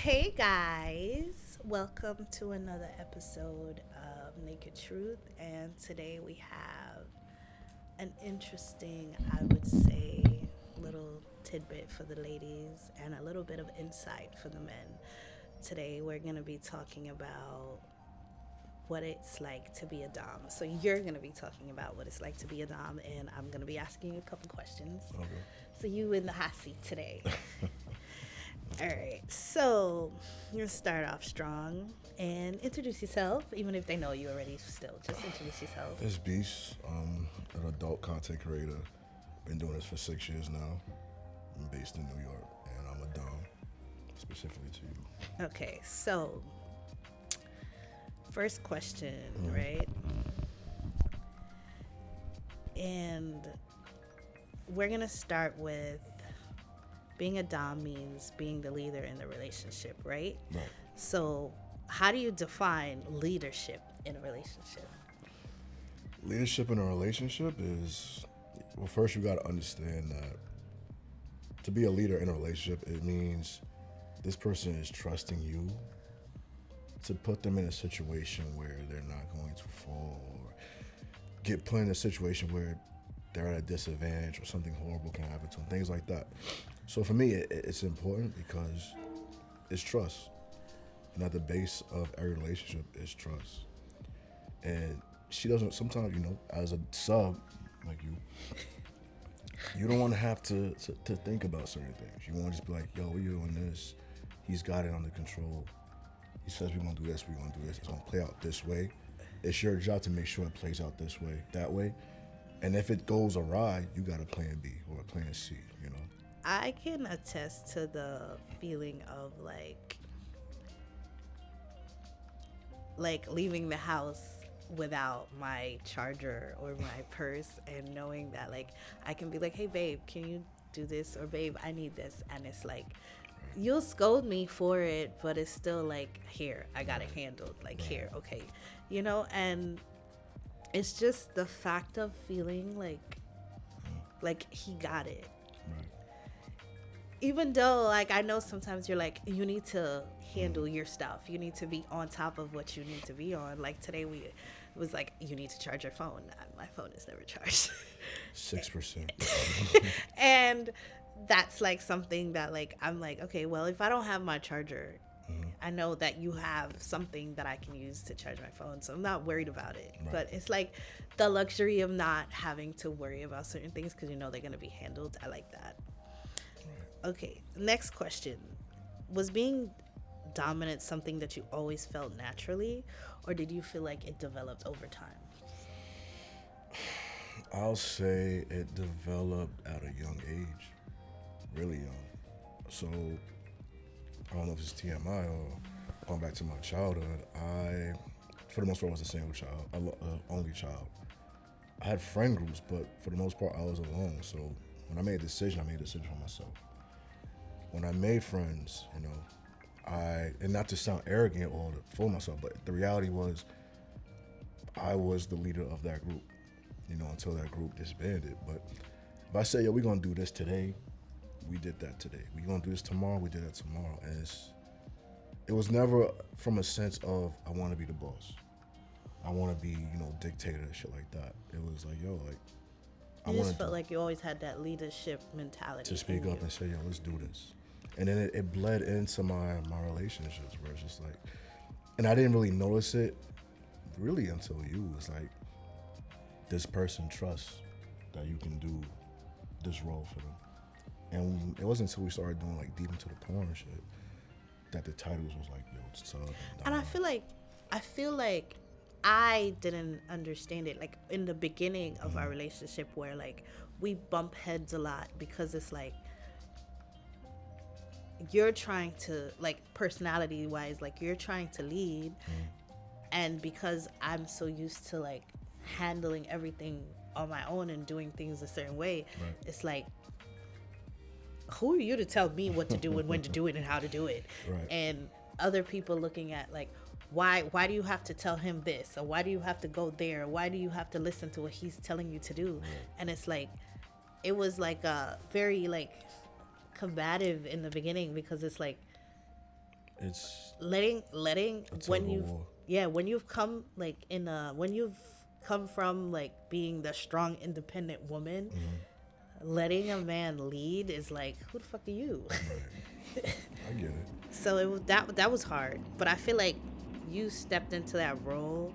Hey guys, welcome to another episode of Naked Truth. And today we have an interesting, I would say, little tidbit for the ladies and a little bit of insight for the men. Today we're going to be talking about what it's like to be a Dom. So you're going to be talking about what it's like to be a Dom, and I'm going to be asking you a couple questions. Okay. So you in the hot seat today. All right, so you're gonna start off strong and introduce yourself, even if they know you already. Still, just introduce yourself. It's Beast, an adult content creator. Been doing this for 6 years now. I'm based in New York, and I'm a Dom, specifically to you. Okay, so first question, right? And we're gonna start with being a Dom means being the leader in the relationship, right? Right. So, how do you define leadership in a relationship? Leadership in a relationship is, well, first you got to understand that to be a leader in a relationship, it means this person is trusting you to put them in a situation where they're not going to fall or get put in a situation where they're at a disadvantage or something horrible can happen to them, things like that. So for me, it's important because it's trust. And at the base of every relationship is trust. And she doesn't, sometimes, as a sub like you don't want to have to think about certain things. You want to just be like, yo, we're doing this. He's got it under control. He says we're going to do this, we're going to do this. It's going to play out this way. It's your job to make sure it plays out this way, that way. And if it goes awry, you got a plan B or a plan C, I can attest to the feeling of like leaving the house without my charger or my purse, and knowing that like I can be like, hey babe, can you do this, or babe, I need this, and it's like you'll scold me for it, but it's still like, here, I got it handled, like here, okay, and it's just the fact of feeling like he got it. Right. Even though like I know sometimes you're like, you need to handle your stuff, you need to be on top of what you need to be on. Like today it was like, you need to charge your phone. My phone is never charged. 6%. And that's like something that like I'm like, okay, well, if I don't have my charger, I know that you have something that I can use to charge my phone, so I'm not worried about it. Right. But it's like the luxury of not having to worry about certain things because they're going to be handled. I like that. Okay, next question. Was being dominant something that you always felt naturally, or did you feel like it developed over time? I'll say it developed at a young age, really young. So I don't know if it's TMI or going back to my childhood. I, for the most part, was a single child, only child. I had friend groups, but for the most part, I was alone. So when I made a decision, I made a decision for myself. When I made friends, and not to sound arrogant or to fool myself, but the reality was I was the leader of that group, until that group disbanded. But if I say, yo, we're going to do this today, we did that today. We're going to do this tomorrow, we did that tomorrow. And it was never from a sense of, I want to be the boss. I want to be, dictator and shit like that. It was like, yo, like, I just felt like you always had that leadership mentality to speak up and say, yo, let's do this. And then it bled into my relationships, where it's just like, and I didn't really notice it really until you. It's like, this person trusts that you can do this role for them. And it wasn't until we started doing like deep into the porn shit that the titles was like, yo, it's sub. And I feel like I didn't understand it like in the beginning of our relationship, where like we bump heads a lot because it's like you're trying to, like, personality wise, like you're trying to lead, and because I'm so used to like handling everything on my own and doing things a certain way, Right. it's like, who are you to tell me what to do and when to do it and how to do it? Right. And other people looking at like, why do you have to tell him this, or why do you have to go there, why do you have to listen to what he's telling you to do? And it's like, it was like a very like combative in the beginning, because it's like It's letting a tug when of you've war. yeah, when you've come like in a when you've come from like being the strong independent woman, letting a man lead is like, who the fuck are you? Right. I get it. So it was that was hard, but I feel like you stepped into that role.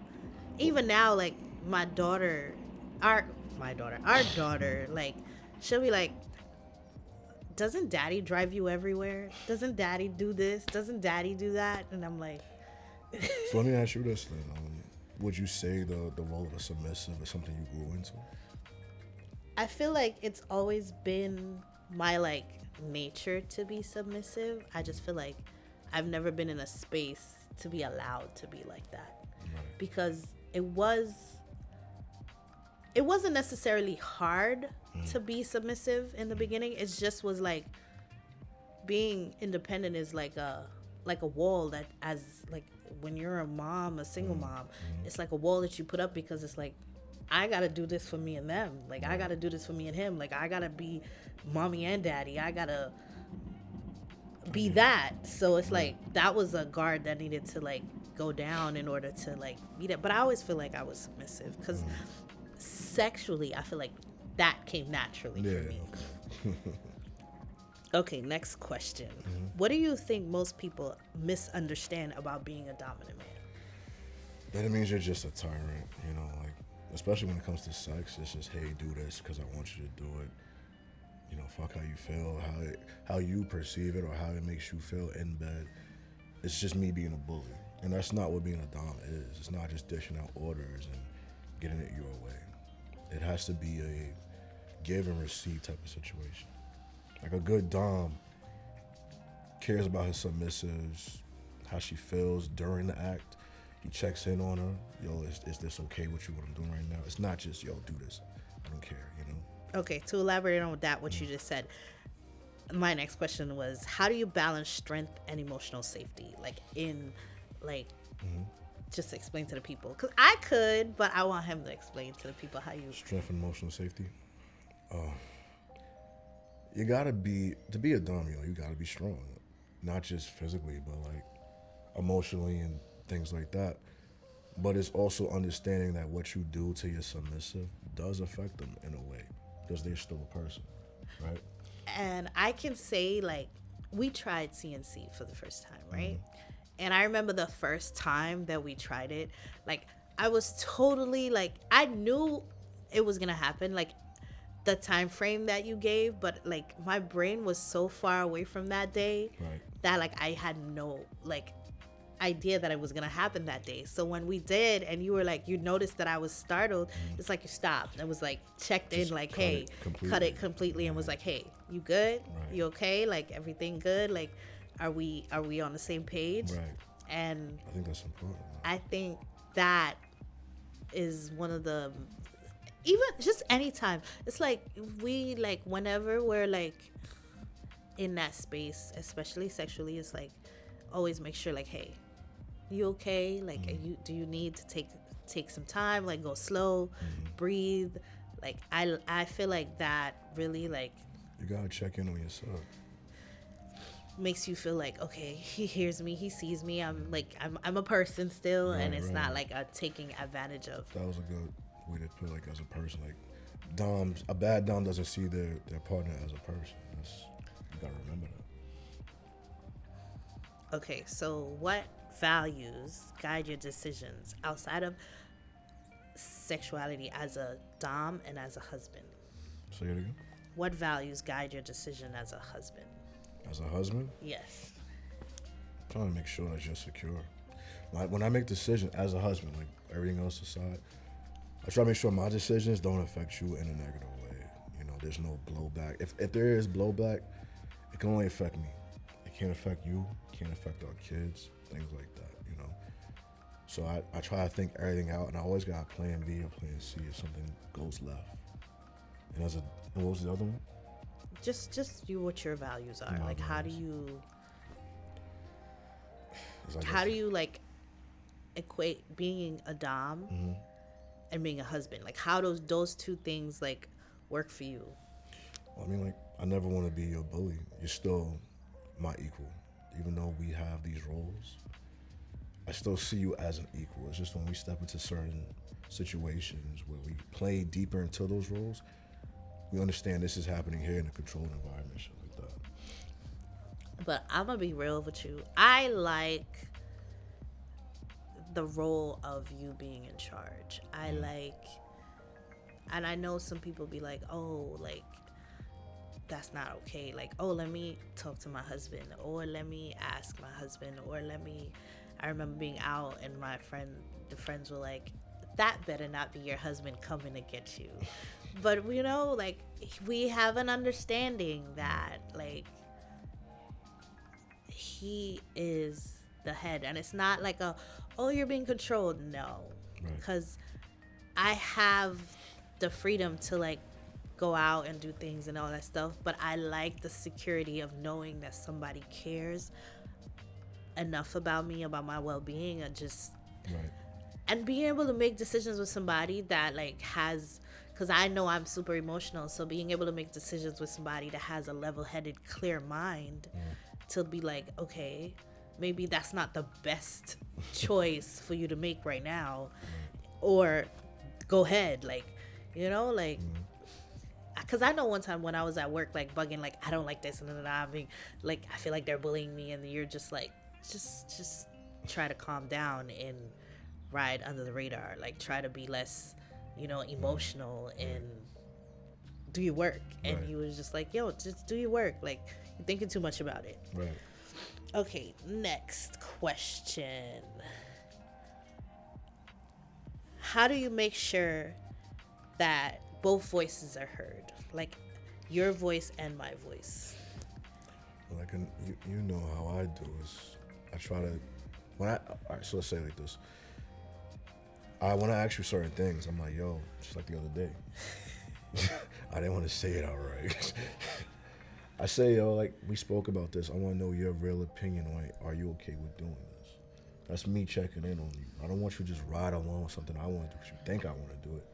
Even now, like my daughter, our our daughter, like she'll be like, doesn't daddy drive you everywhere? Doesn't daddy do this? Doesn't daddy do that? And I'm like, So let me ask you this then. Would you say the role of a submissive is something you grew into? I feel like it's always been my like nature to be submissive. I just feel like I've never been in a space to be allowed to be like that, Right. because it wasn't necessarily hard to be submissive in the beginning. It just was like being independent is like a wall that, as like when you're a mom, a single mom, it's like a wall that you put up, because it's like, I gotta do this for me and them. Like I gotta do this for me and him. Like I gotta be mommy and daddy. I gotta be that. So it's like that was a guard that needed to like go down in order to like be that. But I always feel like I was submissive, because sexually I feel like that came naturally Yeah. for me. Okay. Okay, next question. What do you think most people misunderstand about being a dominant man? That it means you're just a tyrant, you know, like, especially when it comes to sex. It's just, hey, do this because I want you to do it. You know, fuck how you feel, how you perceive it, or how it makes you feel in bed. It's just me being a bully, and that's not what being a dom is. It's not just dishing out orders and getting it your way. It has to be a give and receive type of situation. Like a good dom cares about his submissives, how she feels during the act. He checks in on her. Yo, is this okay with you, what I'm doing right now? It's not just, yo, do this. I don't care, you know? Okay, to elaborate on that, what you just said, my next question was, how do you balance strength and emotional safety? Like in, like, just explain to the people. Because I could, but I want him to explain to the people how you... Strength and emotional safety. You gotta be, to be a dom, you gotta be strong. Not just physically, but like emotionally and things like that. But it's also understanding that what you do to your submissive does affect them in a way, because they're still a person, right? And I can say, like, we tried CNC for the first time, right? And I remember the first time that we tried it, like, I was totally, like, I knew it was gonna happen, like, the time frame that you gave, but, like, my brain was so far away from that day Right. that, like, I had no, like, idea that it was gonna happen that day. So when we did, and you were like, you noticed that I was startled, it's like you stopped and was like checked Just in, like, cut hey, it completely. cut it completely, and was like, hey, you good? Right. You okay? Like, everything good? Like, are we on the same page? Right. And I think that's important. I think that is one of the, even just anytime, it's like we, like, whenever we're like in that space, especially sexually, it's like always make sure, like, hey, you okay? Like, do you need to take some time, like, go slow, breathe? Like, I feel like that really, like, You gotta check in on yourself. makes you feel like, okay, he hears me, he sees me, I'm a person still, and Right, it's right. not like a taking advantage of. That was a good way to put it, like, as a person. Like, doms, a bad dom doesn't see their partner as a person. You gotta remember that. Okay, so what values guide your decisions outside of sexuality as a dom and as a husband? Say it again. What values guide your decision as a husband? As a husband, Yes. I'm trying to make sure that you're secure. Like, when I make decisions as a husband, like everything else aside, I try to make sure my decisions don't affect you in a negative way. You know, there's no blowback. If there is blowback, it can only affect me. It can't affect you. It can't affect our kids. Things like that. You know. So I try to think everything out, and I always got a plan B or plan C if something goes left. And what was the other one? Just you, what your values are. My Like, how do values. you It's like how do you like equate being a dom and being a husband? Like, how those two things like work for you? Well, I mean, like, I never want to be your bully. You're still my equal. even though we have these roles, I still see you as an equal. It's just when we step into certain situations where we play deeper into those roles, we understand this is happening here in a controlled environment, shit like that. But I'm gonna be real with you. I like the role of you being in charge. I like, and I know some people be like, oh, like, that's not okay. Like, oh, let me talk to my husband, or let me ask my husband, or let me. I remember being out and the friends were like, that better not be your husband coming to get you. But, you know, like, we have an understanding that, like, he is the head. And it's not like oh, you're being controlled. No. Right. Because I have the freedom to, like, go out and do things and all that stuff. But I like the security of knowing that somebody cares enough about me, about my well-being, and just Right. and being able to make decisions with somebody that, like, has, because I know I'm super emotional, so being able to make decisions with somebody that has a level-headed, clear mind to be like, okay, maybe that's not the best choice for you to make right now, or go ahead, like, you know, like, because I know one time when I was at work, like, bugging, like, I don't like this, and then I mean, like, I feel like they're bullying me, and you're just like, just try to calm down and ride under the radar, like, try to be less, you know, emotional and do your work. And Right. he was just like, yo, just do your work, like, you're thinking too much about it. Right. Okay, next question. How do you make sure that both voices are heard, like your voice and my voice? Like, you know how I do is I try to, all right, so let's say it like this. When I ask you certain things, I'm like, yo, just like the other day. I didn't want to say it outright. I say, yo, like, we spoke about this. I want to know your real opinion on it. Are you okay with doing this? That's me checking in on you. I don't want you to just ride along with something I want to do because you think I want to do it.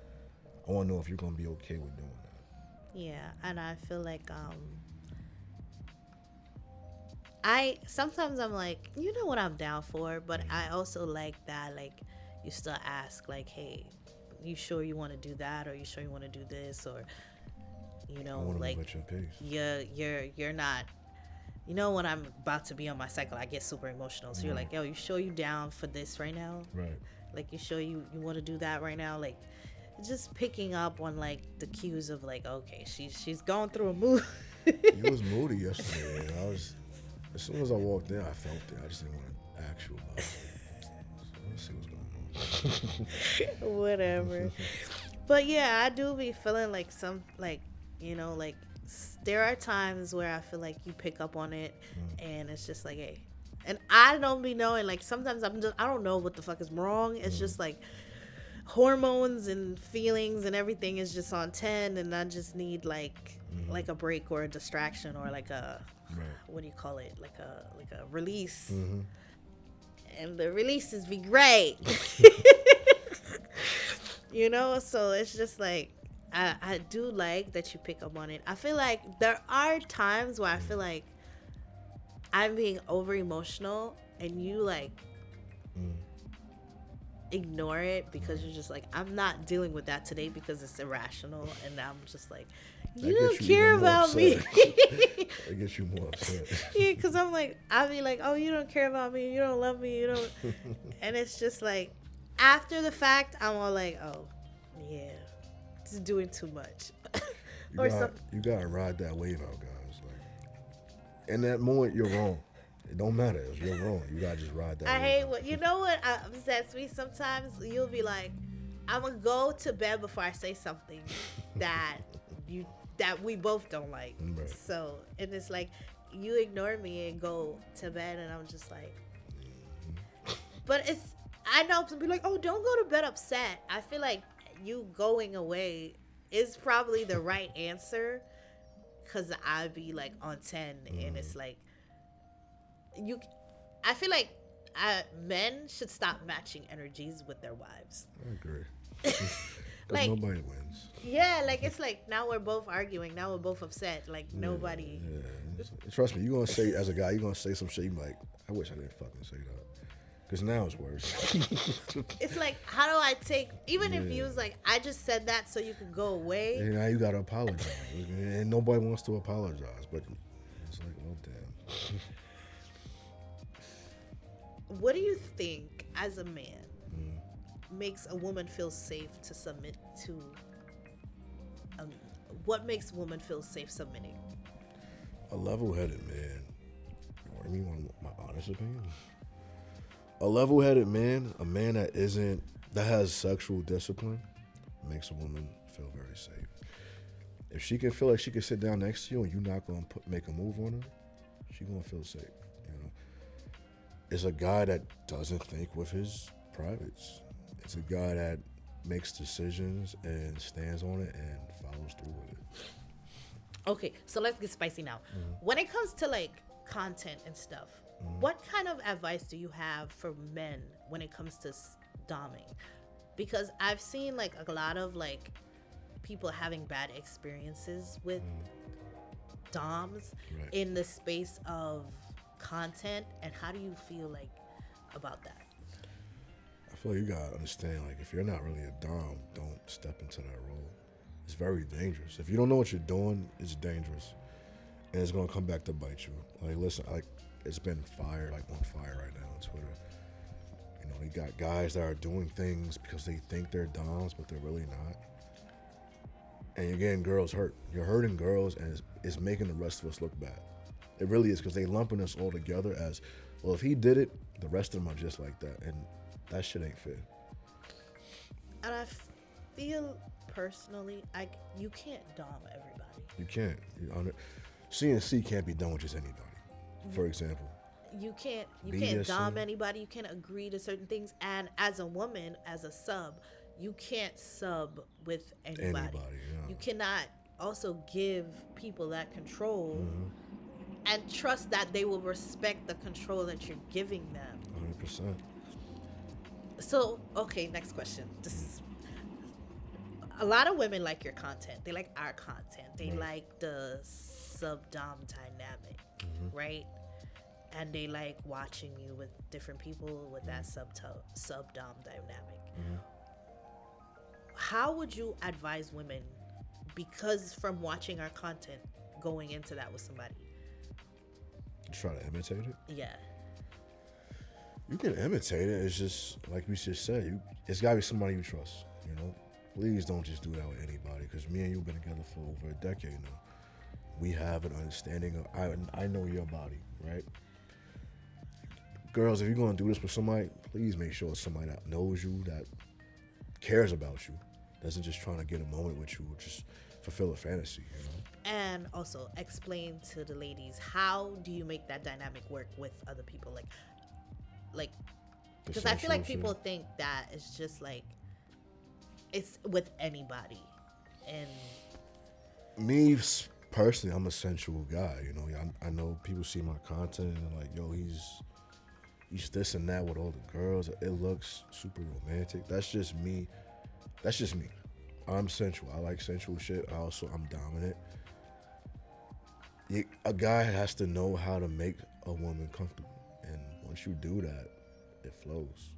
I want to know if you're going to be okay with doing that. Yeah, and I feel like I sometimes I'm like, you know what I'm down for, but I also like that, like, you still ask, like, hey, you sure you want to do that, or you sure you want to do this, or, you know, I want to like, move at your pace. you're not, you know, when I'm about to be on my cycle, I get super emotional. So you're like, yo, you sure you down for this right now? Right. Like, you sure you want to do that right now? Like, just picking up on, like, the cues of, like, okay, she's going through a mood. You was moody yesterday. And as soon as I walked in, I felt it. I just didn't want to ask you about it. So let's see what's going on. Whatever. But yeah, I do be feeling like you know, like, there are times where I feel like you pick up on it, and it's just like, hey, and I don't be knowing, like, sometimes I don't know what the fuck is wrong. It's just like hormones and feelings and everything is just on 10, and I just need like a break or a distraction, or like a what do you call it, like a release. And the releases be great. You know, so it's just like, I do like that you pick up on it. I feel like there are times where I feel like I'm being over emotional, and you, like, ignore it because you're just like, I'm not dealing with that today because it's irrational, and I'm just like, you don't care about me. It gets you more upset. Yeah, because I'm like, I'll be like, oh, you don't care about me, you don't love me, you don't. And it's just like, after the fact, I'm all like, oh, yeah, it's doing too much. You gotta ride that wave out, guys. Like, in that moment, you're wrong. It don't matter. You're wrong. You gotta just ride that I wave hate out. what, you know what upsets me sometimes? You'll be like, I'm gonna go to bed before I say something that we both don't like. Right. So, and it's like, you ignore me and go to bed, and I'm just like, but I know some people like, oh, don't go to bed upset. I feel like you going away is probably the right answer, because I'd be like on 10, and it's like, I feel like men should stop matching energies with their wives. I agree. Because Like, nobody wins. yeah, like, it's like, now we're both arguing, now we're both upset, like, nobody, Trust me, you gonna say as a guy, you gonna say some shit. You be like, I wish I didn't fucking say that. Because now it's worse. It's like, how do I take, even if you Yeah. was like, I just said that so you could go away. And now you gotta apologize. And nobody wants to apologize. But it's like, oh, damn. What do you think, as a man, makes a woman feel safe to submit to? Um, what makes a woman feel safe submitting? A level-headed man. I mean, my honest opinion. A level-headed man, a man that has sexual discipline, makes a woman feel very safe. If she can feel like she can sit down next to you and you're not gonna make a move on her, she gonna feel safe. You know, it's a guy that doesn't think with his privates. It's a guy that makes decisions and stands on it and follows through with it. Okay, so let's get spicy now. When it comes to like content and stuff, what kind of advice do you have for men when it comes to doming? Because I've seen like a lot of like people having bad experiences with doms Right. in the space of content, and how do you feel like about that? I feel like you gotta understand, like, if you're not really a dom, don't step into that role. It's very dangerous. If you don't know what you're doing, it's dangerous, and it's gonna come back to bite you. Like, listen, like, it's been on fire right now on Twitter. You know, they got guys that are doing things because they think they're doms, but they're really not. And you're getting girls hurt. You're hurting girls, and it's making the rest of us look bad. It really is, because they lumping us all together as, well, if he did it, the rest of them are just like that, and that shit ain't fair. And I feel personally, you can't dom everybody. You can't. CNC can't be done with just anybody. For example, You can't BDSM. dom anybody. You can't agree to certain things. And as a woman, as a sub, you can't sub with anybody. Yeah. You cannot also give people that control and trust that they will respect the control that you're giving them. 100%. So, okay, next question. This is, a lot of women like your content. They like our content. They like the sub-dom dynamic, right? And they like watching you with different people with that sub-dom dynamic. How would you advise women, because from watching our content, going into that with somebody? Try to imitate it. Yeah. You can imitate it. It's just like we just said. It's gotta be somebody you trust. You know, please don't just do that with anybody. Because me and you've been together for over a decade now. We have an understanding of. I know your body, right? Girls, if you're gonna do this with somebody, please make sure it's somebody that knows you, that cares about you, doesn't just trying to get a moment with you, or just fulfill a fantasy. You know. And also explain to the ladies, how do you make that dynamic work with other people? Like, because I feel like people think that it's just like, it's with anybody. And me personally, I'm a sensual guy. You know, I know people see my content and they're like, yo, he's this and that with all the girls. It looks super romantic. That's just me. I'm sensual. I like sensual shit. I'm dominant. A guy has to know how to make a woman comfortable. And once you do that, it flows.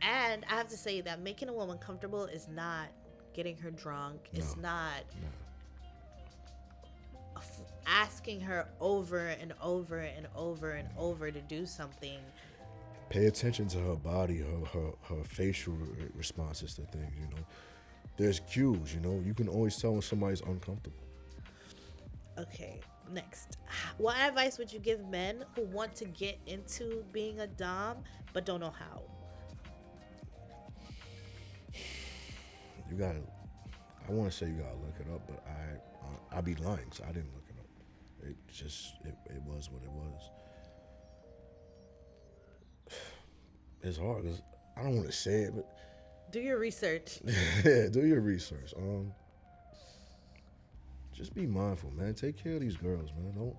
And I have to say that making a woman comfortable is not getting her drunk. It's not asking her over and over and over and over to do something. Pay attention to her body, her facial responses to things, you know. There's cues, you know. You can always tell when somebody's uncomfortable. Okay, next. What advice would you give men who want to get into being a dom but don't know how? I want to say you gotta look it up, but I'd be lying, so I didn't look it up. It was what it was. It's hard because I don't want to say it, but Do your research. yeah, do your research. Just be mindful, man. Take care of these girls, man.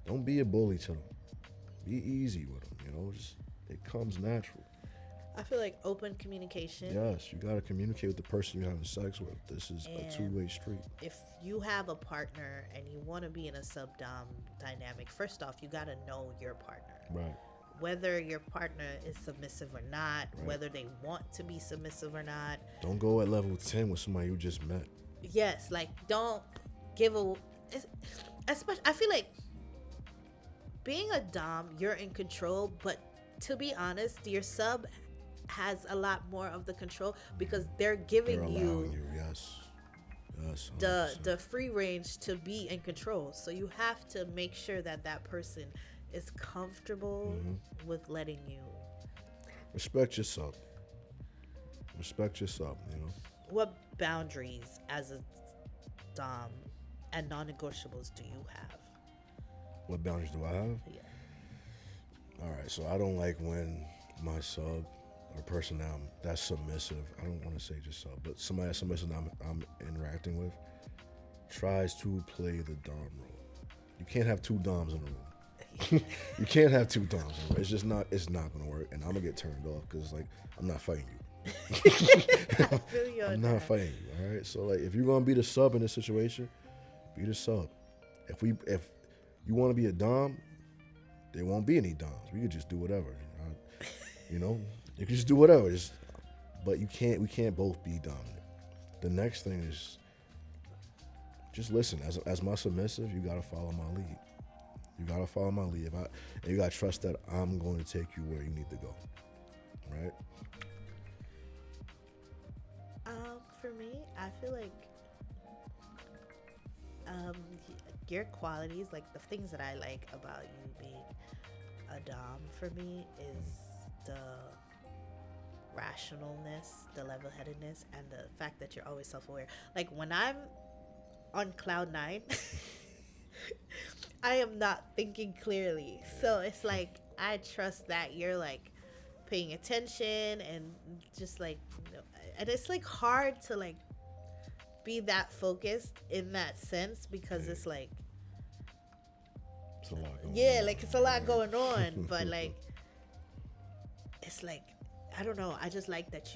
Don't be a bully to them. Be easy with them, you know. Just it comes natural. I feel like open communication. Yes, you gotta communicate with the person you're having sex with. This is a And two-way street. if you have a partner and you want to be in a sub dom dynamic, first off, you got to know your partner. Right. Whether your partner is submissive or not, Right. whether they want to be submissive or not. Don't go at level 10 with somebody you just met. Yes, like don't give a. Especially, I feel like being a dom, you're in control, but to be honest, your sub has a lot more of the control because they're giving They're you allowing you, yes. Yes. the free range to be in control. So you have to make sure that that person is comfortable with letting you. Respect yourself. Respect yourself, you know. What boundaries as a dom and non-negotiables do you have? What boundaries do I have? Yeah. All right, so I don't like when my sub or person that's submissive, I don't want to say just sub, but somebody that's submissive that I'm interacting with tries to play the dom role. You can't have two doms in the room. You can't have two doms in the room. It's not going to work, and I'm going to get turned off because, like, I'm not fighting you. I feel you on I'm not that. fighting you, all right? So, like, if you're going to be the sub in this situation, be the sub. If you want to be a dom, there won't be any doms. We could just do whatever. You know, you can just do whatever. But we can't both be dominant. The next thing is just listen. As my submissive, you gotta follow my lead. You gotta follow my lead. And you gotta trust that I'm going to take you where you need to go. Right? For me, I feel like your qualities, like the things that I like about you being a dom for me is the rationalness, the level-headedness, and the fact that you're always self-aware. Like when I'm on cloud nine, I am not thinking clearly. So it's like I trust that you're like paying attention and just like, you know, and it's like hard to like be that focused in that sense because it's like, It's a lot going yeah, on. like it's a lot going on, but like it's like I don't know. I just like that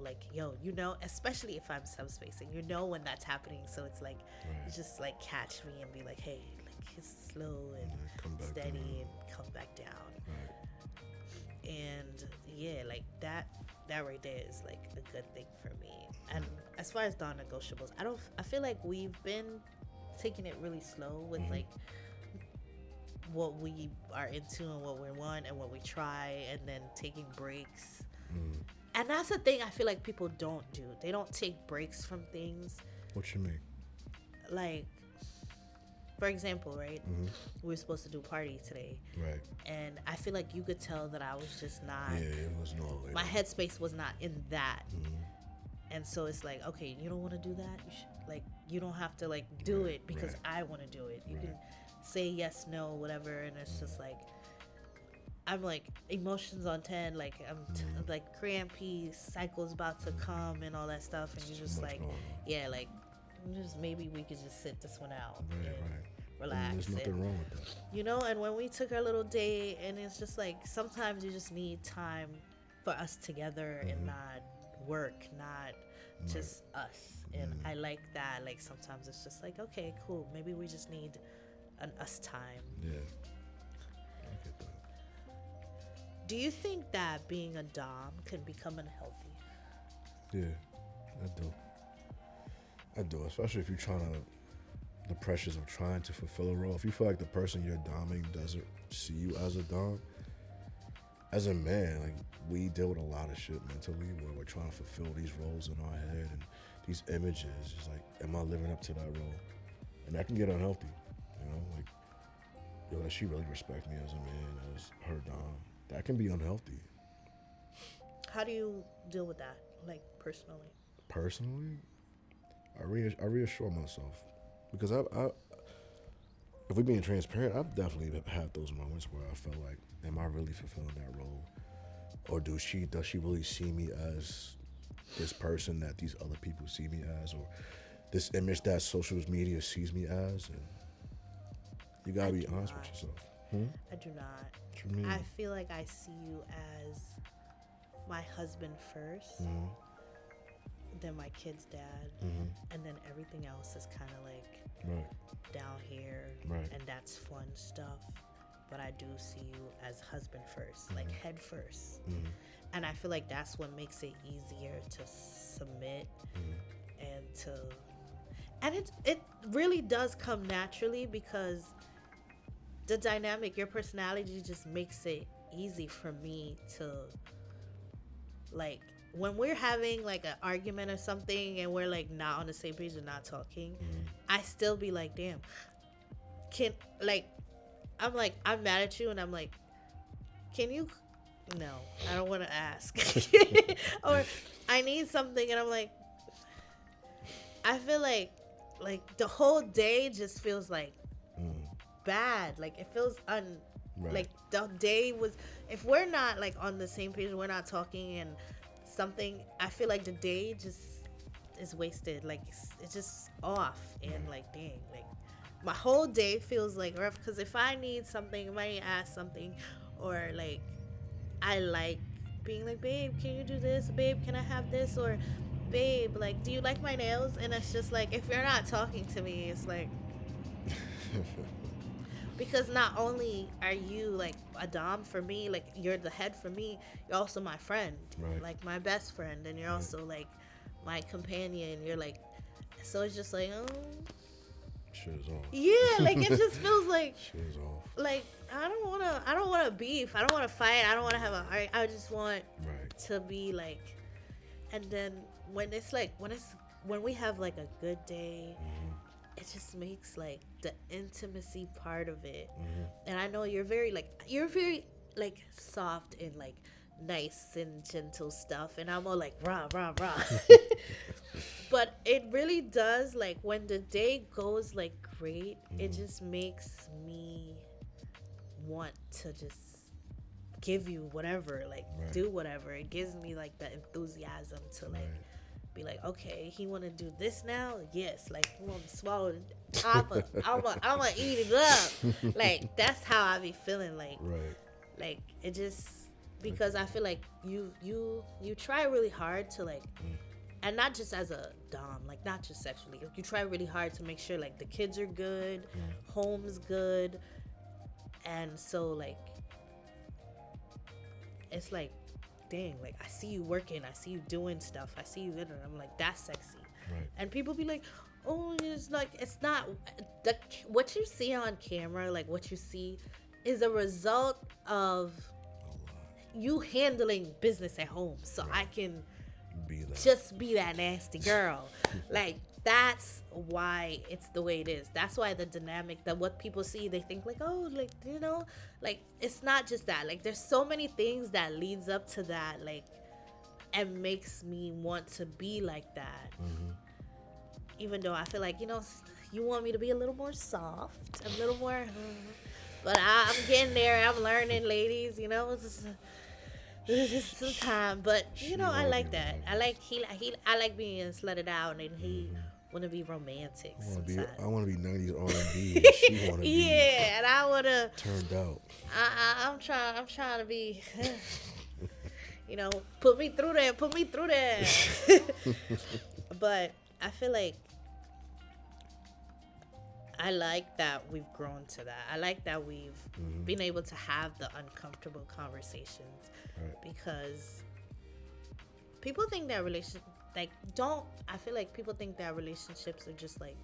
like you know, especially if I'm subspacing, you know when that's happening. So it's like Right. just like catch me and be like, hey, like it's slow and Come back steady down. and come back down. Right. And yeah, like that right there is like a good thing for me. And as far as non-negotiables, I feel like we've been taking it really slow with like what we are into and what we want and what we try, and then taking breaks. And that's the thing I feel like people don't do. They don't take breaks from things. What you mean? Like, for example, right? We were supposed to do a party today. Right. And I feel like you could tell that I was just not, Yeah, it was no. my headspace was not in that. And so it's like, okay, you don't want to do that? You don't have to like do Right, it because right. I want to do it. You Right. can say yes, no, whatever. And it's just like, I'm like emotions on 10, like I'm like crampy, cycle's about to come and all that stuff, and you're just much like, going on. yeah, like just maybe we could just sit this one out Right, and right. relax. And there's nothing and, wrong with that. you know, and when we took our little date, and it's just like sometimes you just need time for us together and not work, not just us. And I like that. Like sometimes it's just like, okay, cool, maybe we just need an us time. Yeah. I get that. Do you think that being a dom can become unhealthy? Yeah, I do, especially if you're trying to, the pressures of trying to fulfill a role. If you feel like the person you're doming doesn't see you as a dom, as a man, like we deal with a lot of shit mentally where we're trying to fulfill these roles in our head and these images. It's like, am I living up to that role? And that can get unhealthy, you know? Like, yo, does she really respect me as a man, as her dom? That can be unhealthy. How do you deal with that, like personally? Personally, I reassure myself because I if we're being transparent, I've definitely had those moments where I felt like, am I really fulfilling that role, or does she really see me as this person that these other people see me as, or this image that social media sees me as? And you gotta be honest with yourself. I do not. What you mean? I feel like I see you as my husband first, Mm-hmm. then my kid's dad, Mm-hmm. and then everything else is kind of like Right. down here, Right. and that's fun stuff. But I do see you as husband first, like head first. Mm-hmm. And I feel like that's what makes it easier to submit and to, and it really does come naturally because the dynamic, your personality just makes it easy for me to, like, when we're having like an argument or something and we're like not on the same page and not talking, I still be like, damn, can, like, I'm like, I'm mad at you and I'm like, can you, no, I don't want to ask. Or I need something and I'm like, I feel like the whole day just feels like bad. Like it feels Right. like the day was, if we're not like on the same page, we're not talking and something, I feel like the day just is wasted. Like it's just off and like, dang, like my whole day feels like rough because if I need something, if I need to ask something, or like I like being like, babe, can you do this? Babe, can I have this? Or babe, like, do you like my nails? And it's just like, if you're not talking to me, it's like, because not only are you like a dom for me, like you're the head for me, you're also my friend, Right. like my best friend, and you're also like my companion. You're like, so it's just like, oh, Shit is off. yeah, like it just feels like, Shit is off. like I don't wanna beef, I don't wanna fight, I don't wanna have a, I just want Right. to be like, and then when it's like, when we have like a good day, it just makes like the intimacy part of it. And I know you're very like soft and like nice and gentle stuff, and I'm all like rah rah rah. But it really does, like when the day goes like great, it just makes me want to just give you whatever, like do whatever. It gives me like the enthusiasm to like be like, okay, he want to do this now, yes, like he want to swallow it. I'ma eat it up. Like that's how I be feeling, like Right. like it just, because I feel like you try really hard to like, and not just as a dom, like not just sexually, like, you try really hard to make sure like the kids are good, home's good, and so like it's like, dang, like I see you working, I see you doing stuff, I see you in it, I'm like, that's sexy. Right. And people be like, oh, it's like, it's not the, what you see on camera, like what you see is a result of you handling business at home, so I can Be that. just be that nasty girl. Like that's why it's the way it is. That's why the dynamic, that what people see, they think like, oh, like, you know, like it's not just that. Like there's so many things that leads up to that, like, and makes me want to be like that. Even though I feel like, you know, you want me to be a little more soft, a little more, but I'm getting there. I'm learning, ladies. You know, it's just some time. But you know, I like that. I like I like being slutted out, and he want to be romantic. I want to be 90s R&B. She want to be Yeah, and I want to. turned out. I'm trying to be. You know, put me through there. But I feel like I like that we've grown to that. I like that we've been able to have the uncomfortable conversations, because people think that I feel like people think that relationships are just like,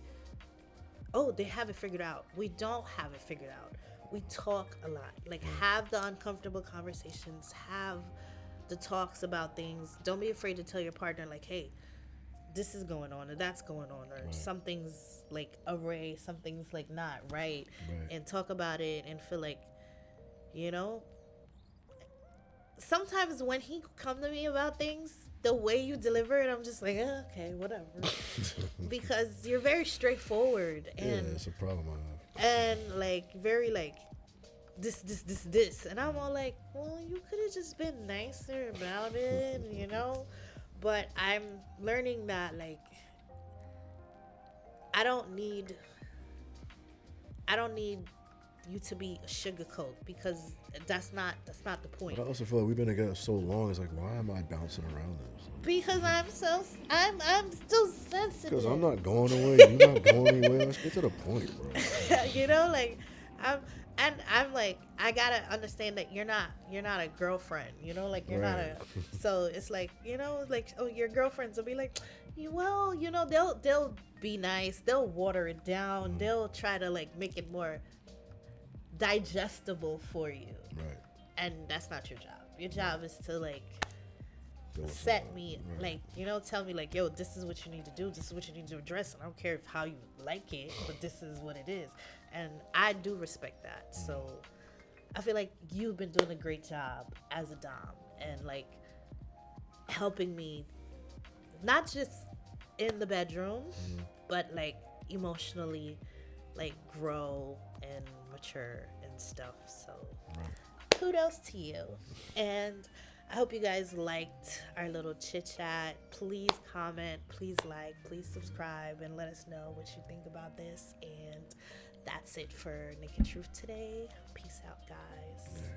oh, they have it figured out. We don't have it figured out. We talk a lot. Like, have the uncomfortable conversations, have the talks about things. Don't be afraid to tell your partner, like, hey, this is going on or that's going on, or something's like array, something's like not right, and talk about it and feel like, you know, sometimes when he come to me about things, the way you deliver it, I'm just like, okay, whatever. Because you're very straightforward and Yeah, it's a problem I have. and like very like this, and I'm all like, well, you could have just been nicer about it, you know. But I'm learning that like I don't need you to be a sugarcoat, because that's not the point. But I also feel like we've been together so long. It's like, why am I bouncing around this? Because I'm still sensitive. Because I'm not going away. You're not going anywhere. Let's get to the point, bro. You know, like I'm and I'm like, I gotta understand that you're not a girlfriend, you know, like you're not Right. a so it's like, you know, like, oh, your girlfriends will be like, well, you know, they'll be nice, they'll water it down, they'll try to like make it more digestible for you. Right. And that's not your job. Your job is to like Go with set someone. me, Right. like, you know, tell me like, yo, this is what you need to do, this is what you need to address, and I don't care if how you like it, but this is what it is. And I do respect that. So I feel like you've been doing a great job as a dom, and like helping me not just in the bedroom, but like emotionally, like grow and mature and stuff. So Right. kudos to you. And I hope you guys liked our little chit chat. Please comment, please like, please subscribe, and let us know what you think about this. And that's it for Naked Truth today. Peace out, guys. Yeah.